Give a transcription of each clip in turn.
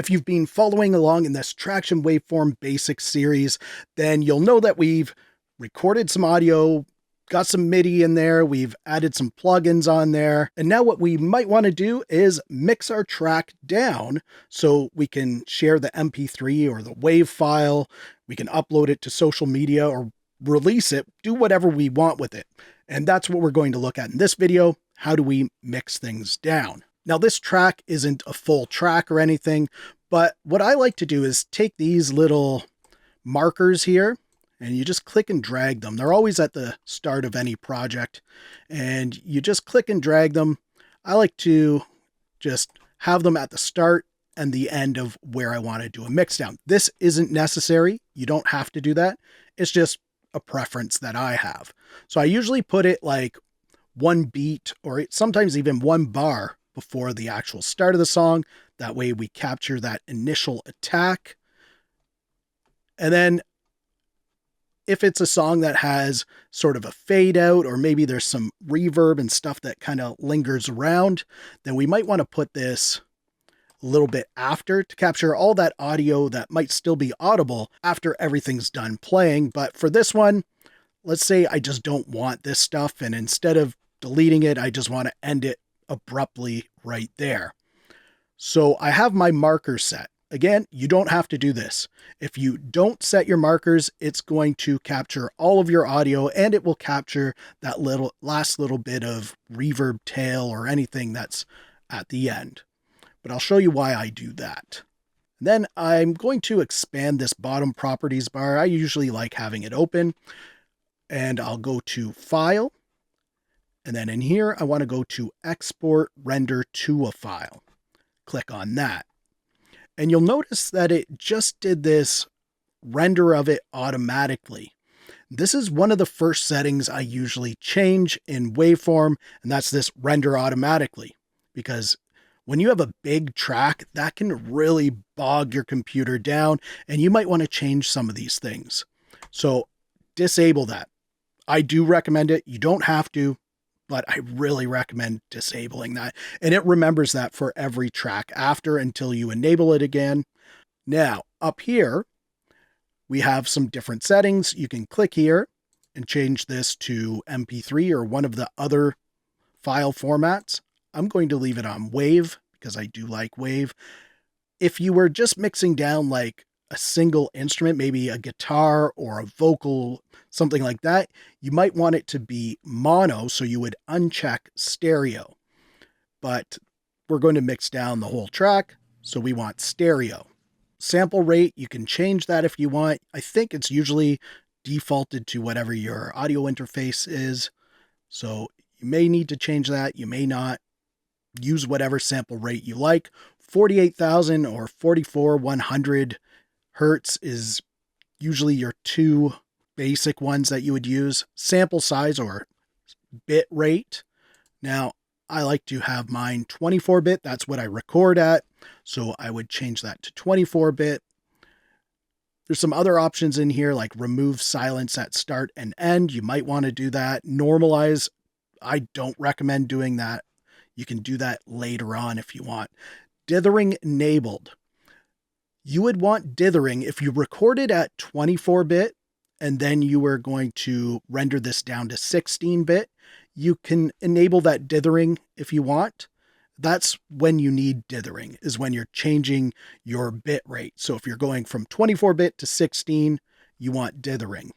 If you've been following along in this Tracktion Waveform Basics series, then you'll know that we've recorded some audio, got some MIDI in there, we've added some plugins on there, and now what we might want to do is mix our track down so we can share the MP3 or the WAV file, we can upload it to social media or release it, do whatever we want with it. And that's what we're going to look at in this video. How do we mix things down? Now, this track isn't a full track or anything, but what I like to do is take these little markers here and you just click and drag them. They're always at the start of any project and you just click and drag them. I like to just have them at the start and the end of where I want to do a mix down. This isn't necessary. You don't have to do that. It's just a preference that I have. So I usually put it like one beat or sometimes even one bar before the actual start of the song. That way we capture that initial attack. And then if it's a song that has sort of a fade out, or maybe there's some reverb and stuff that kind of lingers around, then we might want to put this a little bit after to capture all that audio that might still be audible after everything's done playing. But for this one, let's say I just don't want this stuff, and instead of deleting it, I just want to end it abruptly right there. So I have my markers set. Again, you don't have to do this. If you don't set your markers, it's going to capture all of your audio and it will capture that last little bit of reverb tail or anything that's at the end. But I'll show you why I do that. Then I'm going to expand this bottom properties bar. I usually like having it open, and I'll go to File. And then in here, I want to go to Export Render to a File. Click on that. And you'll notice that it just did this render of it automatically. This is one of the first settings I usually change in Waveform, and that's this render automatically. Because when you have a big track, that can really bog your computer down, and you might want to change some of these things. So disable that. I do recommend it. You don't have to, but I really recommend disabling that. And it remembers that for every track after until you enable it again. Now, up here, we have some different settings. You can click here and change this to MP3 or one of the other file formats. I'm going to leave it on WAV because I do like WAV. If you were just mixing down like a single instrument, maybe a guitar or a vocal, something like that, you might want it to be mono, so you would uncheck stereo. But we're going to mix down the whole track, so we want stereo. Sample rate, you can change that if you want. I think it's usually defaulted to whatever your audio interface is, so you may need to change that, you may not. Use whatever sample rate you like. 48,000 or 44,100 hertz is usually your two basic ones that you would use. Sample size or bit rate. Now, I like to have mine 24-bit. That's what I record at. So I would change that to 24-bit. There's some other options in here like remove silence at start and end. You might want to do that. Normalize. I don't recommend doing that. You can do that later on if you want. Dithering enabled. You would want dithering if you recorded at 24-bit and then you were going to render this down to 16-bit. You can enable that dithering if you want. That's when you need dithering, is when you're changing your bit rate. So if you're going from 24-bit to 16, you want dithering.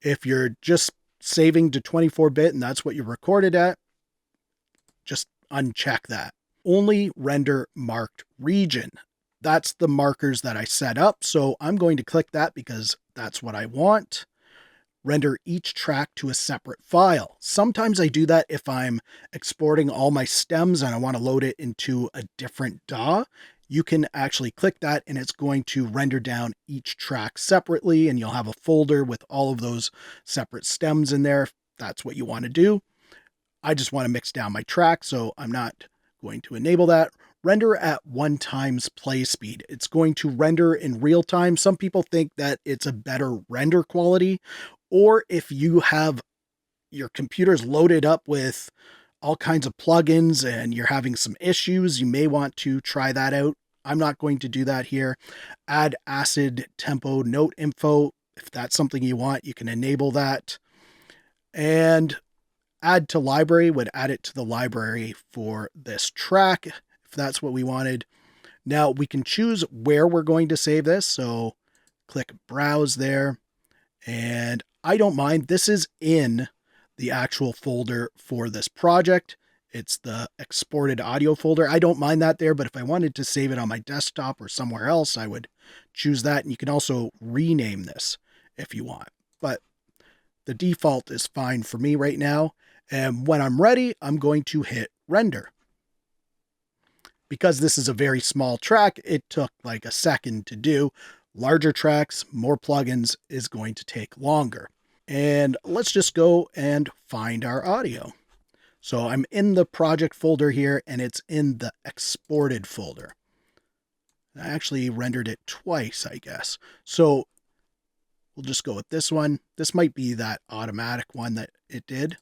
If you're just saving to 24-bit and that's what you recorded at, just uncheck that. Only render marked region. That's the markers that I set up. So I'm going to click that because that's what I want. Render each track to a separate file. Sometimes I do that if I'm exporting all my stems and I want to load it into a different DAW. You can actually click that and it's going to render down each track separately, and you'll have a folder with all of those separate stems in there if that's what you want to do. I just want to mix down my track, so I'm not going to enable that. Render at 1x play speed. It's going to render in real time. Some people think that it's a better render quality, or if you have your computer's loaded up with all kinds of plugins and you're having some issues, you may want to try that out. I'm not going to do that here. Add acid tempo note info. If that's something you want, you can enable that. And add to library would add it to the library for this track, if that's what we wanted. Now we can choose where we're going to save this. So click browse there. And I don't mind. This is in the actual folder for this project. It's the exported audio folder. I don't mind that there, but if I wanted to save it on my desktop or somewhere else, I would choose that. And you can also rename this if you want. But the default is fine for me right now. And when I'm ready, I'm going to hit render. Because this is a very small track, it took like a second to do. Larger tracks, more plugins is going to take longer. And let's just go and find our audio. So I'm in the project folder here, and it's in the exported folder. I actually rendered it twice, I guess. So we'll just go with this one. This might be that automatic one that it did.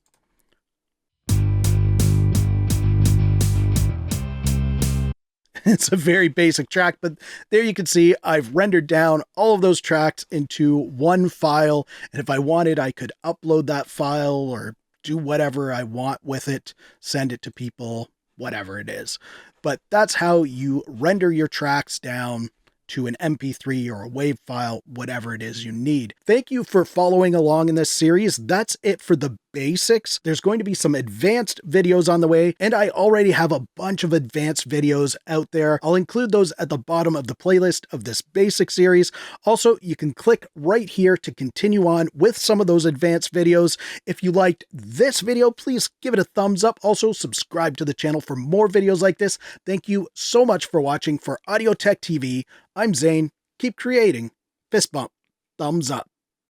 It's a very basic track, but there you can see I've rendered down all of those tracks into one file. And if I wanted, I could upload that file or do whatever I want with it, send it to people, whatever it is. But that's how you render your tracks down to an MP3 or a WAV file, whatever it is you need. Thank you for following along in this series. That's it for the basics. There's going to be some advanced videos on the way, and I already have a bunch of advanced videos out there. I'll include those at the bottom of the playlist of this basic series. Also, you can click right here to continue on with some of those advanced videos. If you liked this video, please give it a thumbs up. Also, subscribe to the channel for more videos like this. Thank you so much for watching. For Audio Tech TV, I'm Zane. Keep creating. Fist bump. Thumbs up.